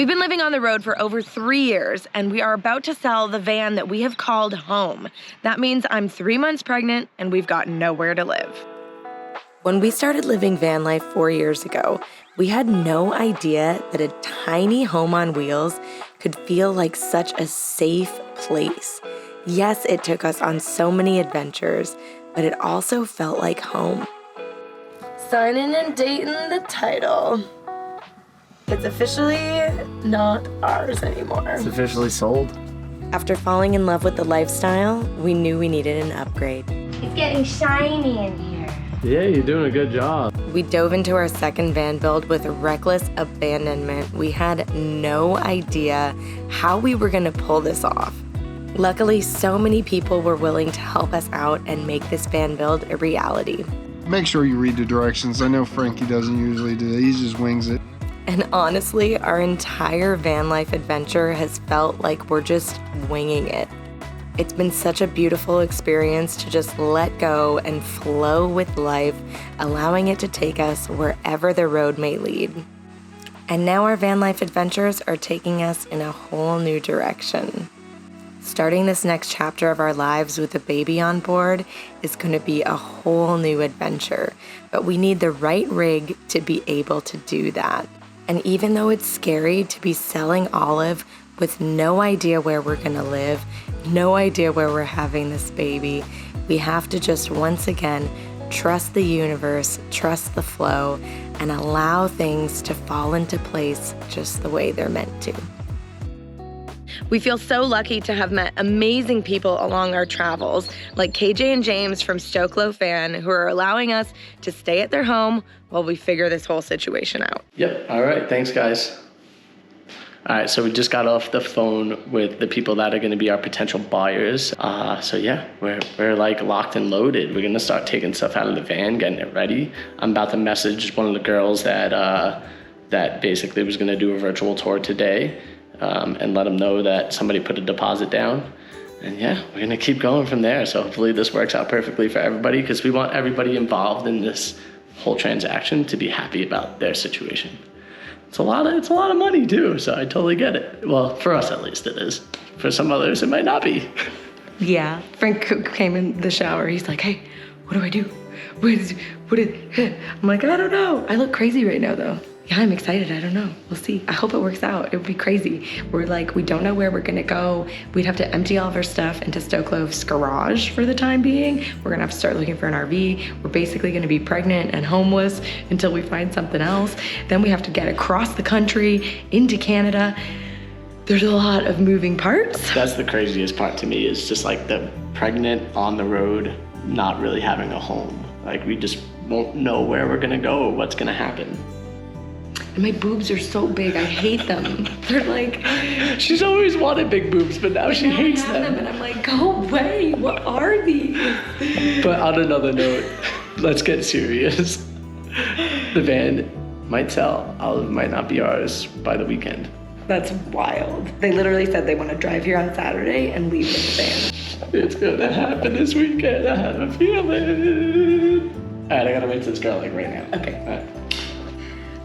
We've been living on the road for over 3 years, and we are about to sell the van that we have called home. That means I'm 3 months pregnant, and we've got nowhere to live. When we started living van life 4 years ago, we had no idea that a tiny home on wheels could feel like such a safe place. Yes, it took us on so many adventures, but it also felt like home. Signing and dating the title. It's officially not ours anymore. It's officially sold. After falling in love with the lifestyle, we knew we needed an upgrade. It's getting shiny in here. Yeah, you're doing a good job. We dove into our second van build with reckless abandonment. We had no idea how we were gonna pull this off. Luckily, so many people were willing to help us out and make this van build a reality. Make sure you read the directions. I know Frankie doesn't usually do that. He just wings it. And honestly, our entire van life adventure has felt like we're just winging it. It's been such a beautiful experience to just let go and flow with life, allowing it to take us wherever the road may lead. And now our van life adventures are taking us in a whole new direction. Starting this next chapter of our lives with a baby on board is going to be a whole new adventure, but we need the right rig to be able to do that. And even though it's scary to be selling Olive with no idea where we're going to live, no idea where we're having this baby, we have to just once again trust the universe, trust the flow, and allow things to fall into place just the way they're meant to. We feel so lucky to have met amazing people along our travels, like KJ and James from Stokelo Fan, who are allowing us to stay at their home while we figure this whole situation out. Yep, all right, thanks guys. All right, so we just got off the phone with the people that are gonna be our potential buyers. So yeah, we're like locked and loaded. We're gonna start taking stuff out of the van, getting it ready. I'm about to message one of the girls that basically was gonna do a virtual tour today. And let them know that somebody put a deposit down. And yeah, we're gonna keep going from there. So hopefully this works out perfectly for everybody, because we want everybody involved in this whole transaction to be happy about their situation. It's a lot of money too, so I totally get it. Well, for us at least it is. For some others, it might not be. Yeah, Frank came in the shower. He's like, hey, what do I do? I'm like, I don't know. I look crazy right now though. Yeah, I'm excited. I don't know. We'll see. I hope it works out. It would be crazy. We're like, we don't know where we're gonna go. We'd have to empty all of our stuff into Stokelo's garage for the time being. We're gonna have to start looking for an RV. We're basically gonna be pregnant and homeless until we find something else. Then we have to get across the country into Canada. There's a lot of moving parts. That's the craziest part to me, is just like the pregnant on the road, not really having a home. Like we just won't know where we're gonna go or what's gonna happen. And my boobs are so big, I hate them. They're like... She's always wanted big boobs, but now she hates them. And I'm like, go away, what are these? But on another note, let's get serious. The van might sell. Olive might not be ours by the weekend. That's wild. They literally said they want to drive here on Saturday and leave with the van. It's gonna happen this weekend, I have a feeling. All right, I gotta wait to this girl like right now. Okay. All right.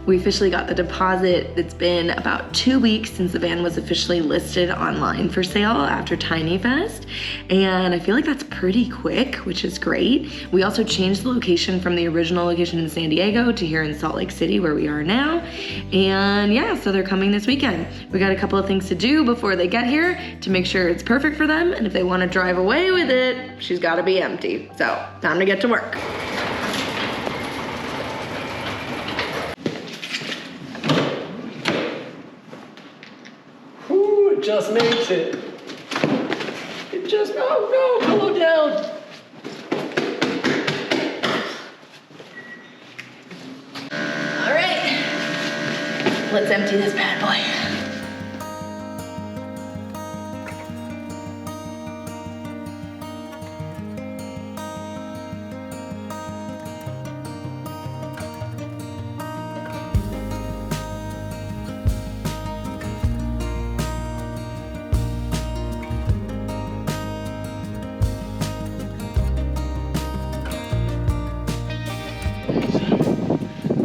We officially got the deposit. It's been about 2 weeks since the van was officially listed online for sale after Tiny Fest. And I feel like that's pretty quick, which is great. We also changed the location from the original location in San Diego to here in Salt Lake City, where we are now. And yeah, so they're coming this weekend. We got a couple of things to do before they get here to make sure it's perfect for them. And if they want to drive away with it, she's got to be empty. So time to get to work. Just makes it. It just, oh no, pillow down. All right, let's empty this bad boy.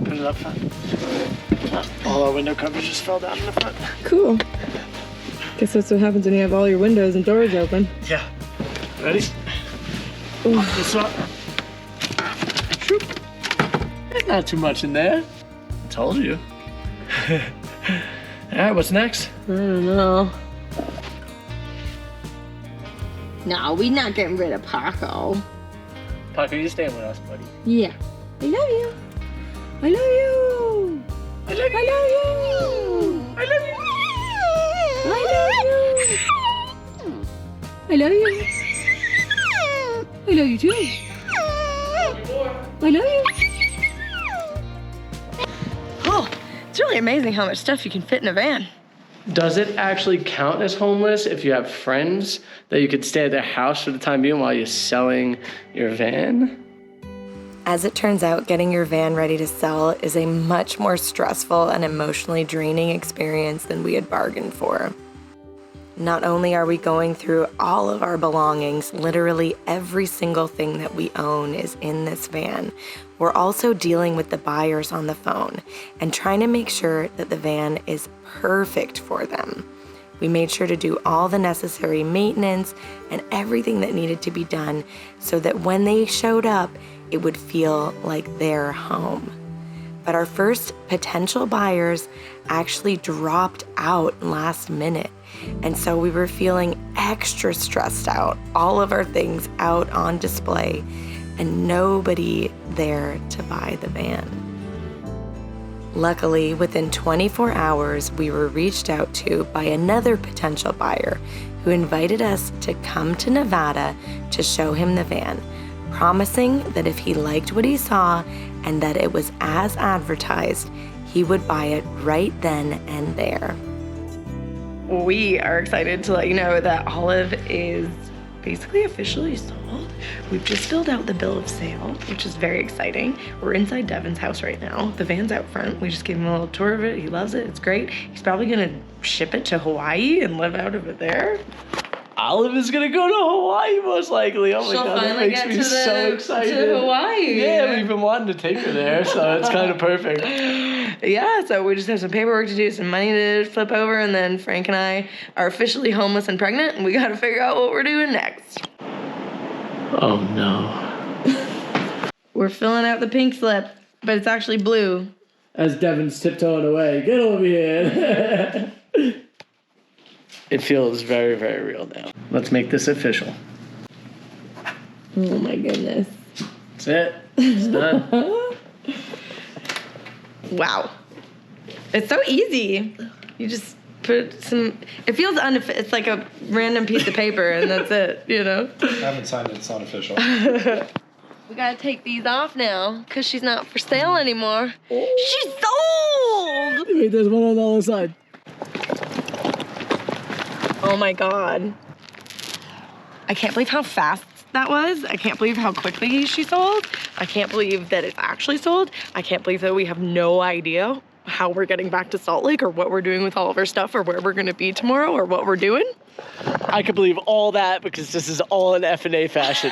Put it up front. All our window covers just fell down in the front. Cool. Guess that's what happens when you have all your windows and doors open. Yeah. Ready? Ooh. This up. Shoop. There's not too much in there. I told you. Alright, what's next? I don't know. No, we're not getting rid of Paco. Paco, you staying with us, buddy. Yeah. I love you. I love you. I love you. I love you. I love you. I love you. I love you too. I love you. Oh, it's really amazing how much stuff you can fit in a van. Does it actually count as homeless if you have friends that you could stay at their house for the time being while you're selling your van? As it turns out, getting your van ready to sell is a much more stressful and emotionally draining experience than we had bargained for. Not only are we going through all of our belongings, literally every single thing that we own is in this van, we're also dealing with the buyers on the phone and trying to make sure that the van is perfect for them. We made sure to do all the necessary maintenance and everything that needed to be done so that when they showed up, it would feel like their home. But our first potential buyers actually dropped out last minute. And so we were feeling extra stressed out, all of our things out on display, and nobody there to buy the van. Luckily, within 24 hours, we were reached out to by another potential buyer who invited us to come to Nevada to show him the van, promising that if he liked what he saw and that it was as advertised, he would buy it right then and there. We are excited to let you know that Olive is basically officially sold. We've just filled out the bill of sale, which is very exciting. We're inside Devin's house right now. The van's out front. We just gave him a little tour of it. He loves it. It's great. He's probably gonna ship it to Hawaii and live out of it there. Olive is gonna go to Hawaii most likely. Oh my She'll god, that finally makes get me to so excited. to Hawaii. Yeah, we've been wanting to take her there, so it's kind of perfect. Yeah, so we just have some paperwork to do, some money to flip over, and then Frank and I are officially homeless and pregnant, and we gotta figure out what we're doing next. Oh no. We're filling out the pink slip, but it's actually blue. As Devin's tiptoeing away, get over here. It feels very, very real now. Let's make this official. Oh my goodness. That's it. It's done. Wow. It's so easy. You just put some, it feels it's like a random piece of paper and that's it, you know? I haven't signed it, it's not official. We gotta take these off now because she's not for sale anymore. She's sold! Wait, there's one on the other side. Oh my God. I can't believe how fast that was. I can't believe how quickly she sold. I can't believe that it's actually sold. I can't believe that we have no idea how we're getting back to Salt Lake or what we're doing with all of our stuff or where we're gonna be tomorrow or what we're doing. I could believe all that because this is all in F&A fashion.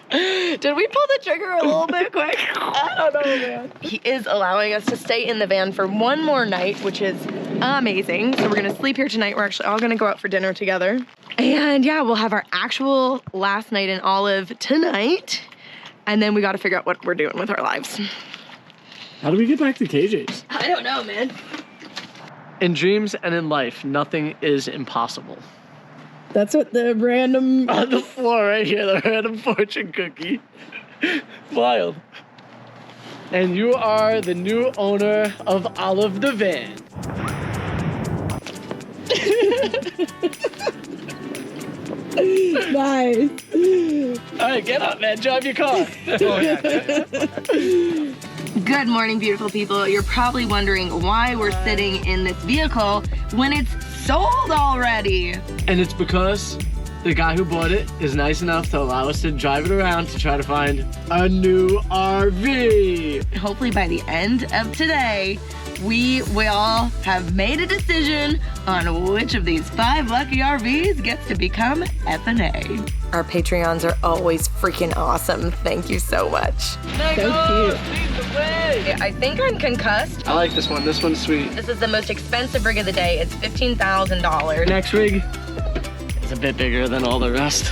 Did we pull the trigger a little bit quick? I don't know, man. He is allowing us to stay in the van for one more night, which is amazing. So we're gonna sleep here tonight. We're actually all gonna go out for dinner together. And yeah, we'll have our actual last night in Olive tonight. And then we gotta figure out what we're doing with our lives. How do we get back to KJ's? I don't know, man. In dreams and in life, nothing is impossible. That's what the random... On the floor right here, the random fortune cookie. Wild. And you are the new owner of Olive the Van. Nice. All right, get up, man. Drive your car. Good morning, beautiful people. You're probably wondering why we're sitting in this vehicle when it's sold already. And it's because the guy who bought it is nice enough to allow us to drive it around to try to find a new RV. Hopefully by the end of today, we all have made a decision on which of these 5 lucky RVs gets to become F&A. Our Patreons are always freaking awesome. Thank you so much. So cute. I think I'm concussed. I like this one. This one's sweet. This is the most expensive rig of the day. It's $15,000. Next rig is a bit bigger than all the rest.